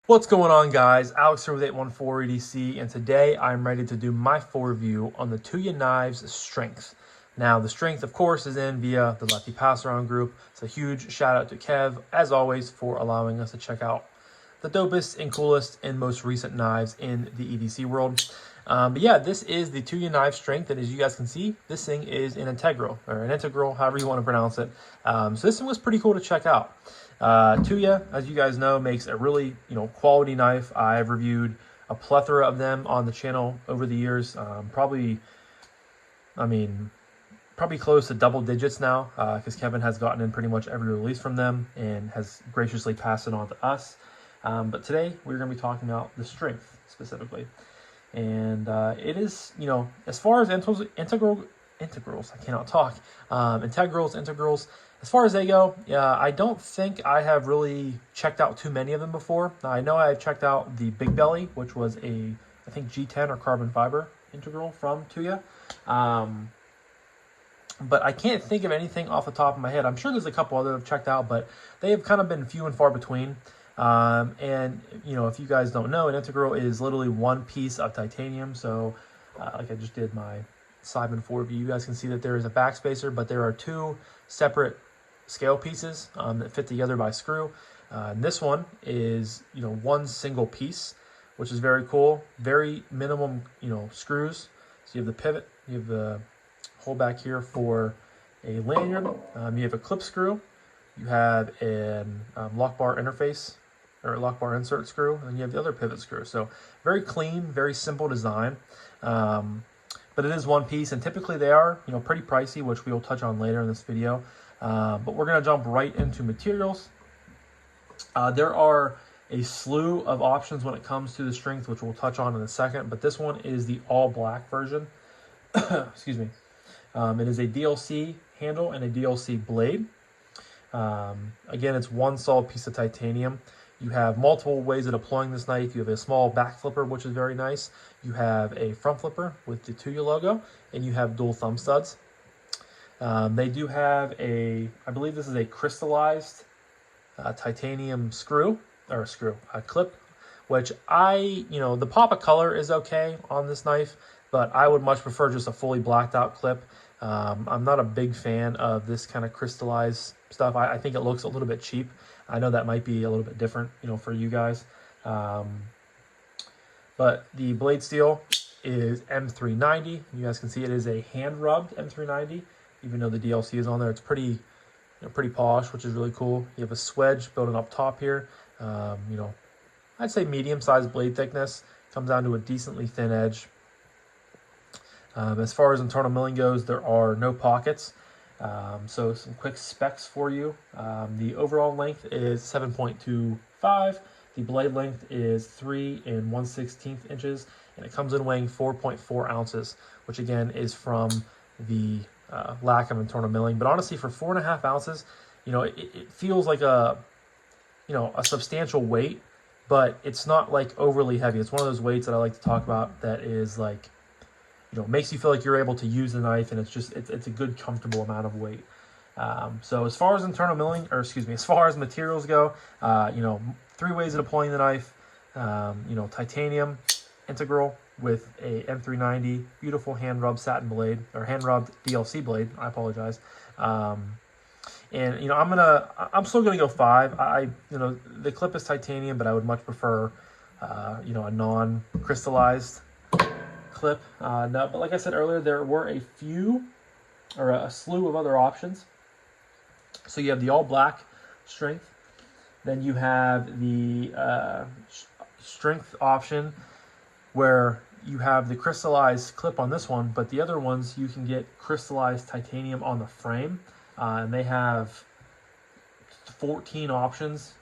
What's going on, guys? Alex here with 814 EDC, and today I'm ready to do my full review on the Tuya Knives Strength. Now, the Strength, of course, is in via the Lefty passaround group. It's a huge shout out to Kev, as always, for allowing us to check out the dopest and coolest and most recent knives in the EDC world. But yeah, this is the Tuya Knives Strength, and as you guys can see, this thing is an integral, however you want to pronounce it. So this one was pretty cool to check out. Tuya, as you guys know, makes a really quality knife. I've reviewed a plethora of them on the channel over the years. Probably close to double digits now, because Kevin has gotten in pretty much every release from them and has graciously passed it on to us. But today we're going to be talking about the Strength specifically, and it is, as far as integrals, I cannot talk. Integrals. As far as they go, I don't think I have really checked out too many of them before. I know I've checked out the Big Belly, which was I think G10 or carbon fiber integral from Tuya. But I can't think of anything off the top of my head. I'm sure there's a couple other I've checked out, but they have kind of been few and far between. And if you guys don't know, an integral is literally one piece of titanium. So like I just did my Simon 4 view, you guys can see that there is a backspacer, but there are two separate scale pieces that fit together by screw. And this one is one single piece, which is very cool. Very minimum screws. So you have the pivot, you have the hole back here for a lanyard, you have a clip screw, you have an lock bar interface or lock bar insert screw, and then you have the other pivot screw. So very clean, very simple design. But it is one piece, and typically they are, pretty pricey, which we will touch on later in this video. But we're going to jump right into materials. There are a slew of options when it comes to the Strength, which we'll touch on in a second. But this one is the all black version. Excuse me. It is a DLC handle and a DLC blade. Again, it's one solid piece of titanium. You have multiple ways of deploying this knife. You have a small back flipper, which is very nice. You have a front flipper with the Tuya logo, and you have dual thumb studs. They do have I believe this is a crystallized titanium clip, which the pop of color is okay on this knife, but I would much prefer just a fully blacked out clip. I'm not a big fan of this kind of crystallized stuff. I think it looks a little bit cheap. I know that might be a little bit different, for you guys. But the blade steel is M390. You guys can see it is a hand-rubbed M390. Even though the DLC is on there, it's pretty, pretty polished, which is really cool. You have a swedge building up top here. I'd say medium-sized blade thickness. Comes down to a decently thin edge. As far as internal milling goes, there are no pockets. So some quick specs for you. The overall length is 7.25. The blade length is 3 1/16 inches, and it comes in weighing 4.4 ounces, which again is from the lack of internal milling. But honestly, for 4.5 ounces, it feels like a substantial weight, but it's not like overly heavy. It's one of those weights that I like to talk about that is like, makes you feel like you're able to use the knife, and it's a good, comfortable amount of weight. So as far as as far as materials go, 3 ways of deploying the knife. Titanium integral with a M390, beautiful hand rubbed satin blade, or hand rubbed DLC blade. I apologize. And I'm still gonna go 5. The clip is titanium, but I would much prefer a non-crystallized clip. No, but like I said earlier, there were a slew of other options. So you have the all black Strength, then you have the Strength option where you have the crystallized clip on this one, but the other ones you can get crystallized titanium on the frame, and they have 14 options.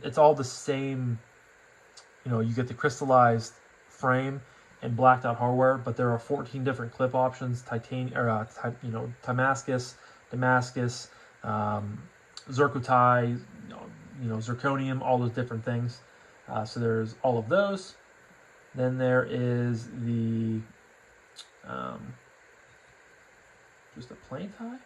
It's all the same. You get the crystallized frame and blacked out hardware, but there are 14 different clip options: Damascus, zircotai, zirconium, all those different things. So there's all of those. Then there is the just a plain tie.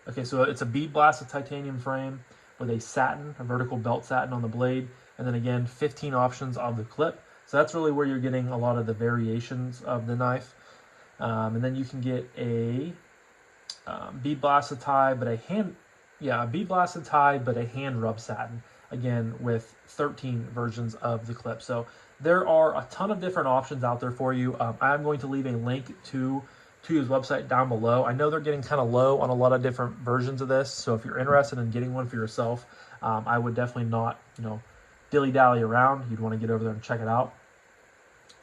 Okay, so it's a bead blasted titanium frame with a vertical belt satin on the blade, and then again 15 options of the clip. So that's really where you're getting a lot of the variations of the knife. And then you can get a bead blasted tie, but a hand rub satin, again with 13 versions of the clip. So there are a ton of different options out there for you. I'm going to leave a link to Tuya's website down below. I know they're getting kind of low on a lot of different versions of this, so if you're interested in getting one for yourself, I would definitely not, dilly-dally around. You'd want to get over there and check it out.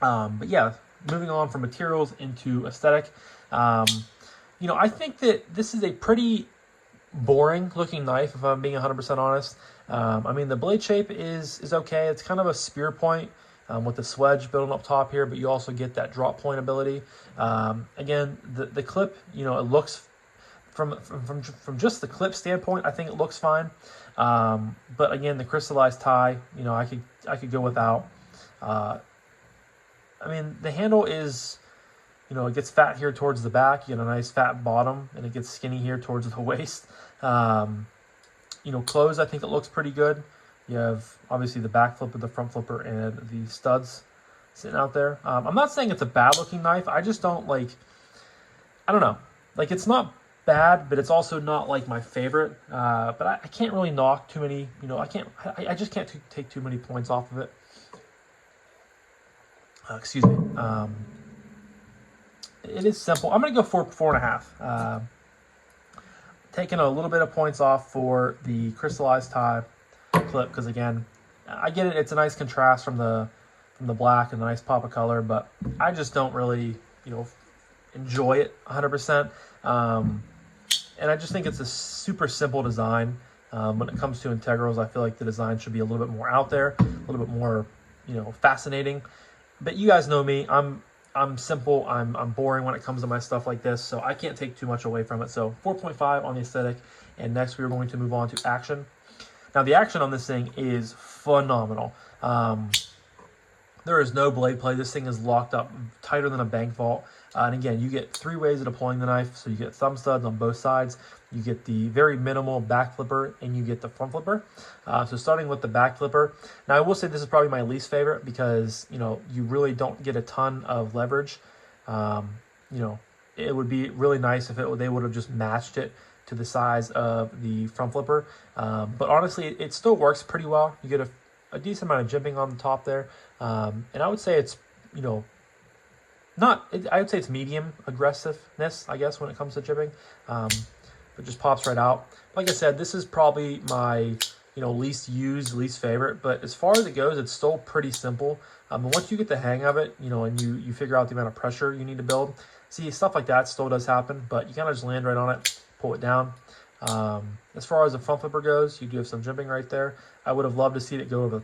But yeah, moving on from materials into aesthetic. I think that this is a pretty boring looking knife, if I'm being 100% honest. I mean, the blade shape is okay. It's kind of a spear point with the swedge building up top here, but you also get that drop point ability. Again, the clip, it looks from just the clip standpoint, I think it looks fine. But again, the crystallized tie, I could go without. I mean, the handle is, it gets fat here towards the back. You get a nice fat bottom, and it gets skinny here towards the waist. Closed, I think it looks pretty good. You have, obviously, the back flipper, the front flipper, and the studs sitting out there. I'm not saying it's a bad-looking knife. I just don't, I don't know. It's not bad, but it's also not, my favorite. But I can't really knock too many, I just can't take too many points off of it. Excuse me. It is simple. I'm going to go for 4.5. Taking a little bit of points off for the crystallized tie clip, because again, I get it. It's a nice contrast from the black and a nice pop of color, but I just don't really, enjoy it 100%. And I just think it's a super simple design. When it comes to integrals, I feel like the design should be a little bit more out there, a little bit more, fascinating. But you guys know me. I'm simple. I'm boring when it comes to my stuff like this, so I can't take too much away from it. So 4.5 on the aesthetic, and next we're going to move on to action. Now the action on this thing is phenomenal. There is no blade play. This thing is locked up tighter than a bank vault. And again, you get 3 ways of deploying the knife. So you get thumb studs on both sides, you get the very minimal back flipper, and you get the front flipper. So starting with the back flipper. Now I will say this is probably my least favorite because, you really don't get a ton of leverage. It would be really nice if they would have just matched it to the size of the front flipper. But honestly, it still works pretty well. You get a decent amount of jimping on the top there. And I would say it's, I would say it's medium aggressiveness, I guess, when it comes to jimping. It just pops right out. Like I said, this is probably my, least used, least favorite. But as far as it goes, it's still pretty simple. And once you get the hang of it, and you figure out the amount of pressure you need to build, see, stuff like that still does happen. But you kind of just land right on it, pull it down. As far as the front flipper goes, you do have some jimping right there. I would have loved to see it go over,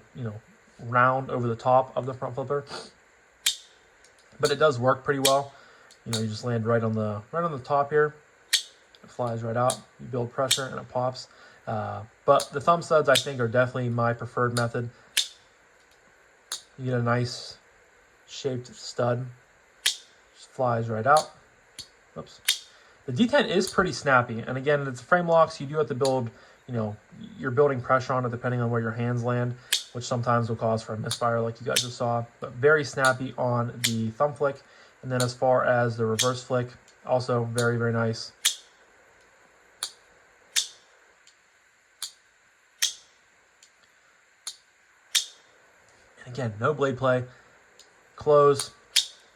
round over the top of the front flipper. But it does work pretty well. You just land right on the top here. It flies right out. You build pressure and it pops. But the thumb studs, I think, are definitely my preferred method. You get a nice shaped stud. Just flies right out. Oops. The D10 is pretty snappy. And again, it's frame locks. You do have to build, you're building pressure on it depending on where your hands land, which sometimes will cause for a misfire like you guys just saw. But very snappy on the thumb flick. And then as far as the reverse flick, also very, very nice. And again, no blade play. Close.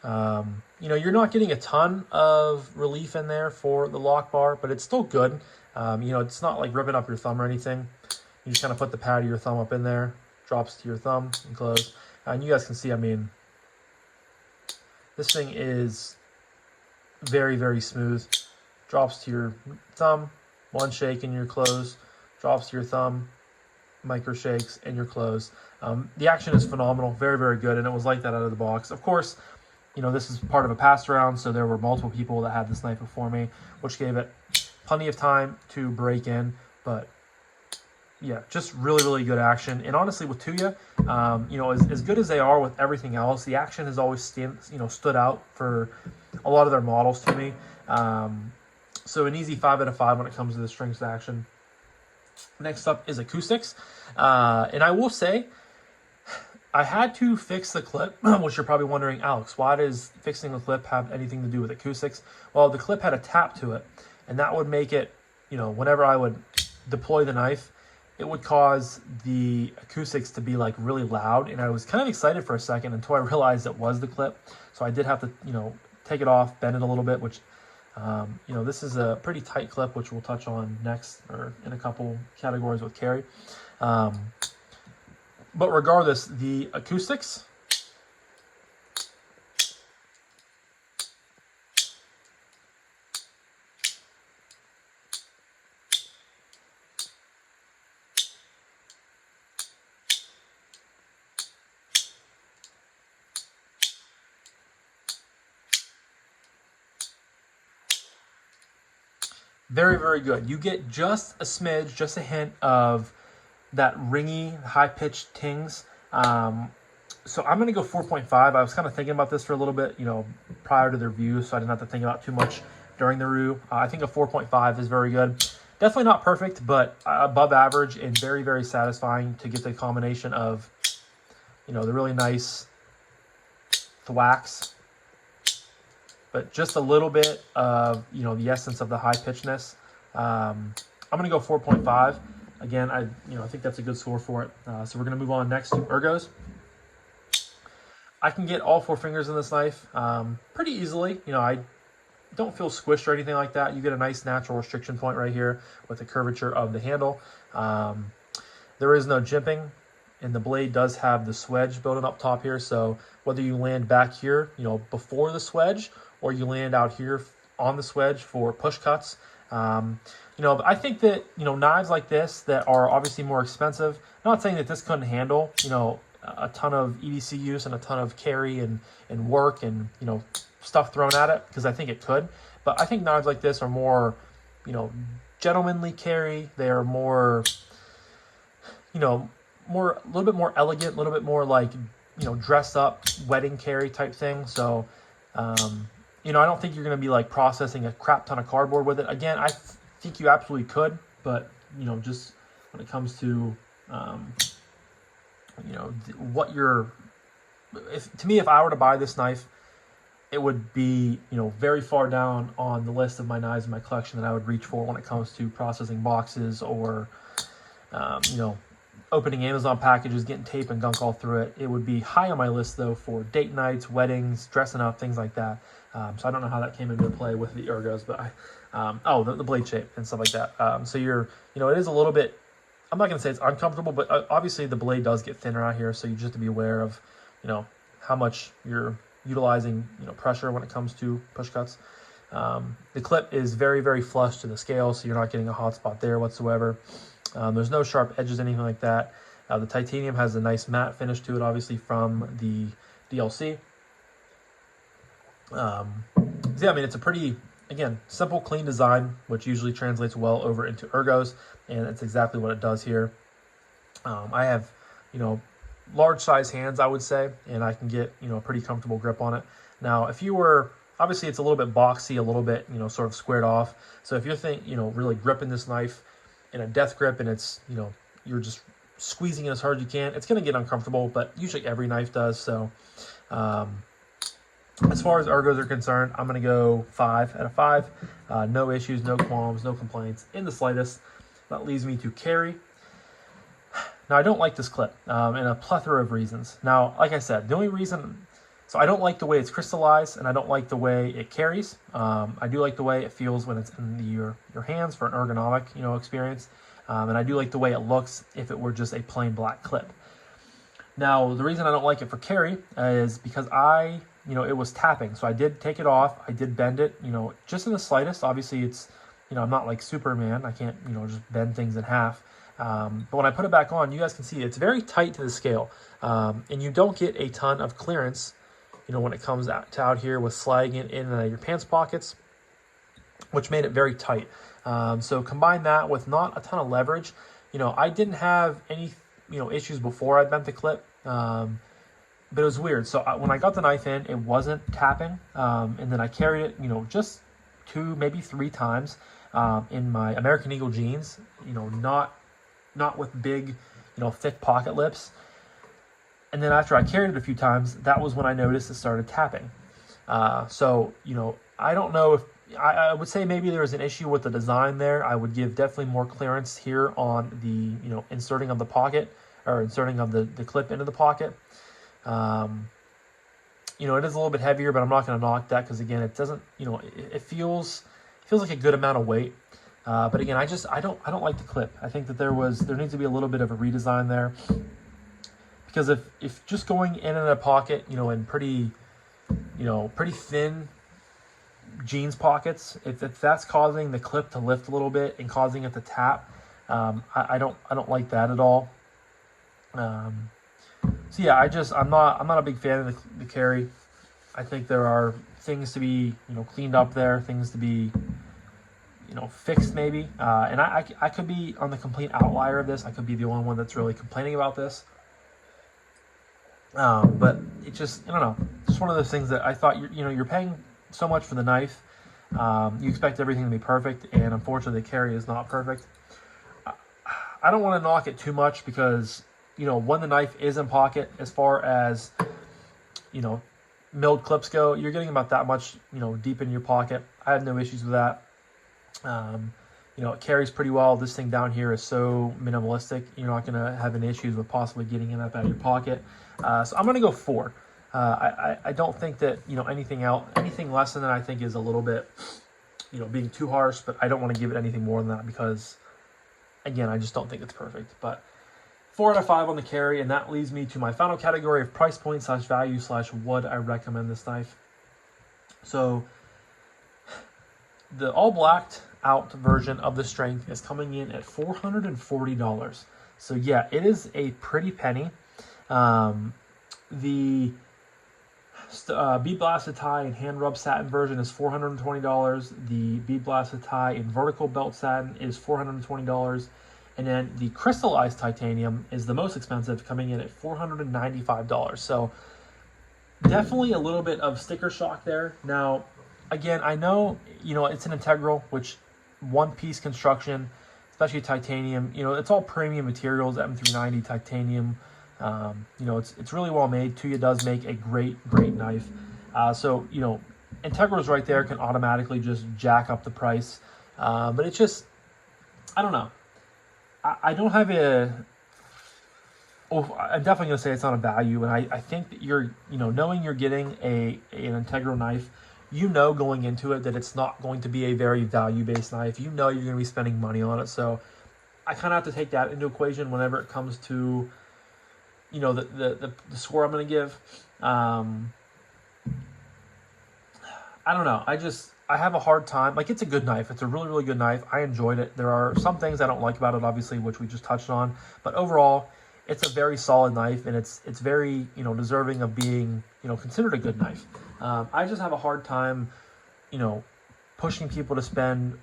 You're not getting a ton of relief in there for the lock bar, but it's still good. It's not like ripping up your thumb or anything. You just kind of put the pad of your thumb up in there, drops to your thumb and close. And you guys can see, this thing is very, very smooth. Drops to your thumb, one shake and you're closed. Drops to your thumb, micro shakes and you're closed. The action is phenomenal, very, very good, and it was like that out of the box. Of course, this is part of a passaround, so there were multiple people that had this knife before me, which gave it plenty of time to break in. But yeah, just really, really good action. And honestly, with Tuya, as good as they are with everything else, the action has always stood out for a lot of their models to me. So an easy 5 out of 5 when it comes to the strength action. Next up is acoustics. And I will say, I had to fix the clip, which you're probably wondering, Alex, why does fixing the clip have anything to do with acoustics? Well, the clip had a tap to it, and that would make it, whenever I would deploy the knife, it would cause the acoustics to be like really loud. And I was kind of excited for a second until I realized it was the clip. So I did have to, take it off, bend it a little bit, which, this is a pretty tight clip, which we'll touch on next or in a couple categories with carry. But regardless, the acoustics, very, very good. You get just a smidge, just a hint of that ringy, high-pitched tings. So I'm going to go 4.5. I was kind of thinking about this for a little bit, prior to the review, so I didn't have to think about too much during the review. I think a 4.5 is very good. Definitely not perfect, but above average and very, very satisfying to get the combination of, the really nice thwacks, but just a little bit of, the essence of the high-pitchedness. I'm going to go 4.5. Again, I think that's a good score for it. So we're going to move on next to ergos. I can get all 4 fingers in this knife pretty easily. I don't feel squished or anything like that. You get a nice natural restriction point right here with the curvature of the handle. There is no jimping, and the blade does have the swedge building up top here. So whether you land back here, before the swedge, or you land out here on the swedge for push cuts, I think that, knives like this that are obviously more expensive, not saying that this couldn't handle, a ton of EDC use and a ton of carry and work and, stuff thrown at it, because I think it could. But I think knives like this are more, gentlemanly carry. They are more, a little bit more elegant, a little bit more like, dressed up wedding carry type thing. So, I don't think you're going to be like processing a crap ton of cardboard with it. Again, I think you absolutely could, but, just when it comes to, what you're, if I were to buy this knife, it would be, very far down on the list of my knives in my collection that I would reach for when it comes to processing boxes or, opening Amazon packages, getting tape and gunk all through it. It would be high on my list, though, for date nights, weddings, dressing up, things like that. So I don't know how that came into play with the ergos, but the blade shape and stuff like that. So you're, it is a little bit, I'm not going to say it's uncomfortable, but obviously the blade does get thinner out here. So you just have to be aware of, how much you're utilizing, pressure when it comes to push cuts. The clip is very, very flush to the scale, so you're not getting a hot spot there whatsoever. There's no sharp edges, anything like that. The titanium has a nice matte finish to it, obviously from the DLC. It's a pretty, again, simple, clean design, which usually translates well over into ergos, and it's exactly what it does here. I have, large size hands, I would say, and I can get, a pretty comfortable grip on it. Now, if you were, obviously it's a little bit boxy, a little bit, sort of squared off. So if you're really gripping this knife in a death grip and it's, you're just squeezing it as hard as you can, it's going to get uncomfortable, but usually every knife does. So, as far as ergos are concerned, I'm going to go 5 out of 5. No issues, no qualms, no complaints in the slightest. That leads me to carry. Now, I don't like this clip in a plethora of reasons. Now, like I said, the only reason, so I don't like the way it's crystallized, and I don't like the way it carries. I do like the way it feels when it's in your hands for an ergonomic, experience. And I do like the way it looks if it were just a plain black clip. Now, the reason I don't like it for carry is because it was tapping. So I did take it off. I did bend it, just in the slightest. Obviously, it's, I'm not like Superman. I can't, just bend things in half. But when I put it back on, you guys can see it's very tight to the scale. And you don't get a ton of clearance, when it comes out here with sliding it in your pants pockets, which made it very tight. So combine that with not a ton of leverage. I didn't have any, issues before I bent the clip. But it was weird. So when I got the knife in, it wasn't tapping. And then I carried it, just 2, maybe 3 times in my American Eagle jeans, not not with big, thick pocket lips. And then after I carried it a few times, that was when I noticed it started tapping. So, I don't know if, I would say maybe there was an issue with the design there. I would give definitely more clearance here on the, inserting of the pocket, or inserting of the clip into the pocket. It is a little bit heavier, but I'm not going to knock that because, again, it doesn't, it feels like a good amount of weight. But again, I don't like the clip. I think that there needs to be a little bit of a redesign there, because if just going in a pocket, in pretty thin jeans pockets, if that's causing the clip to lift a little bit and causing it to tap, I don't like that at all. So yeah, I'm not a big fan of the carry. I think there are things to be cleaned up there, things to be fixed maybe, and I could be on the complete outlier of this. I could be the only one that's really complaining about this. But it just, I don't know, just one of those things that I thought you're paying so much for the knife. You expect everything to be perfect, and unfortunately the carry is not perfect. I don't want to knock it too much because, when the knife is in pocket, as far as, milled clips go, you're getting about that much, deep in your pocket. I have no issues with that. It carries pretty well. This thing down here is so minimalistic, you're not going to have any issues with possibly getting it up out of your pocket. So I'm going to go 4. I don't think that, anything less than that I think is a little bit, being too harsh, but I don't want to give it anything more than that because, again, I just don't think it's perfect. But 4 out of 5 on the carry, and that leads me to my final category of price point / value / would I recommend this knife. So the all blacked out version of the Strength is coming in at $440. So yeah, it is a pretty penny. The bead blasted tie and hand rub satin version is $420. The bead blasted tie in vertical belt satin is $420. And then the crystallized titanium is the most expensive, coming in at $495. So definitely a little bit of sticker shock there. Now, again, I know, it's an integral, which one-piece construction, especially titanium, it's all premium materials, M390 titanium. It's really well made. Tuya does make a great knife. So, integrals right there can automatically just jack up the price. But it's just, I don't know. I don't have I'm definitely going to say it's not a value. And I think that you're, knowing you're getting an integral knife, going into it that it's not going to be a very value-based knife. You're going to be spending money on it. So I kind of have to take that into equation whenever it comes to, the score I'm going to give. I don't know. I have a hard time. Like, it's a good knife. It's a really, really good knife. I enjoyed it. There are some things I don't like about it, obviously, which we just touched on. But overall, it's a very solid knife, and it's very, deserving of being, considered a good knife. I just have a hard time, pushing people to spend,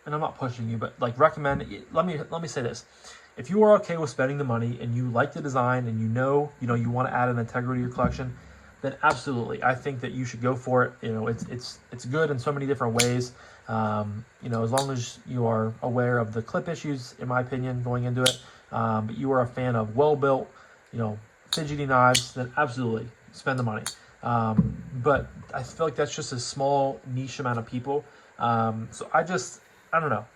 and I'm not pushing you, but like recommend. Let me say this: if you are okay with spending the money and you like the design and you want to add an integrity to your collection, then absolutely, I think that you should go for it. It's good in so many different ways. As long as you are aware of the clip issues, in my opinion, going into it, but you are a fan of well-built, fidgety knives, then absolutely spend the money. But I feel like that's just a small niche amount of people. So I don't know.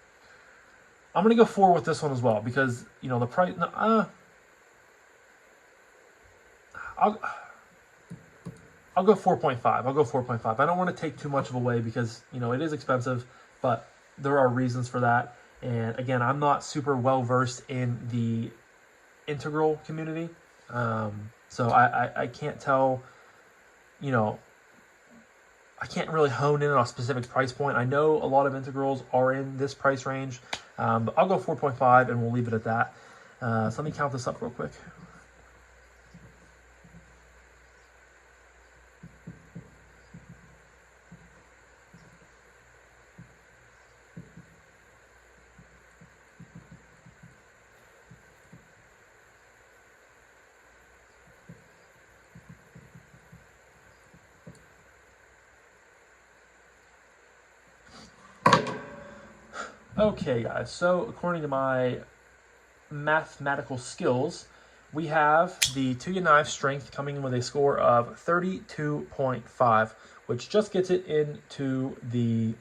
I'm going to go 4 with this one as well because, the price, I'll go 4.5. I'll go 4.5. I don't want to take too much of away because, it is expensive, but there are reasons for that. And again, I'm not super well versed in the integral community. So I can't tell, I can't really hone in on a specific price point. I know a lot of integrals are in this price range, but I'll go 4.5 and we'll leave it at that. So let me count this up real quick. Okay, guys, so according to my mathematical skills, we have the Tuya Knives Strength coming in with a score of 32.5, which just gets it into the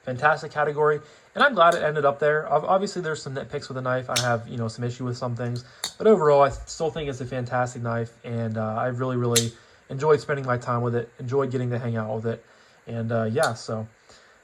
fantastic category. And I'm glad it ended up there. Obviously, there's some nitpicks with the knife. I have, some issue with some things. But overall, I still think it's a fantastic knife. And I really, really enjoyed spending my time with it. Enjoyed getting to hang out with it. And yeah, so...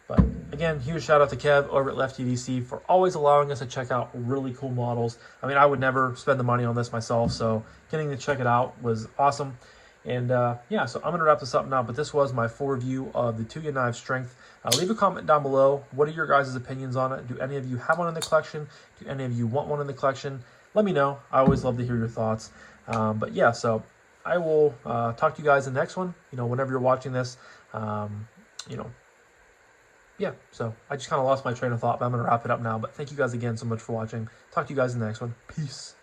But again, huge shout out to Kev over at Lefty DC for always allowing us to check out really cool models. I mean, I would never spend the money on this myself, so getting to check it out was awesome. And yeah, so I'm going to wrap this up now, but this was my full review of the Tuya Knives Strength. Leave a comment down below. What are your guys' opinions on it? Do any of you have one in the collection? Do any of you want one in the collection? Let me know. I always love to hear your thoughts. But yeah, so I will talk to you guys in the next one. Whenever you're watching this, yeah, so I just kind of lost my train of thought, but I'm going to wrap it up now. But thank you guys again so much for watching. Talk to you guys in the next one. Peace.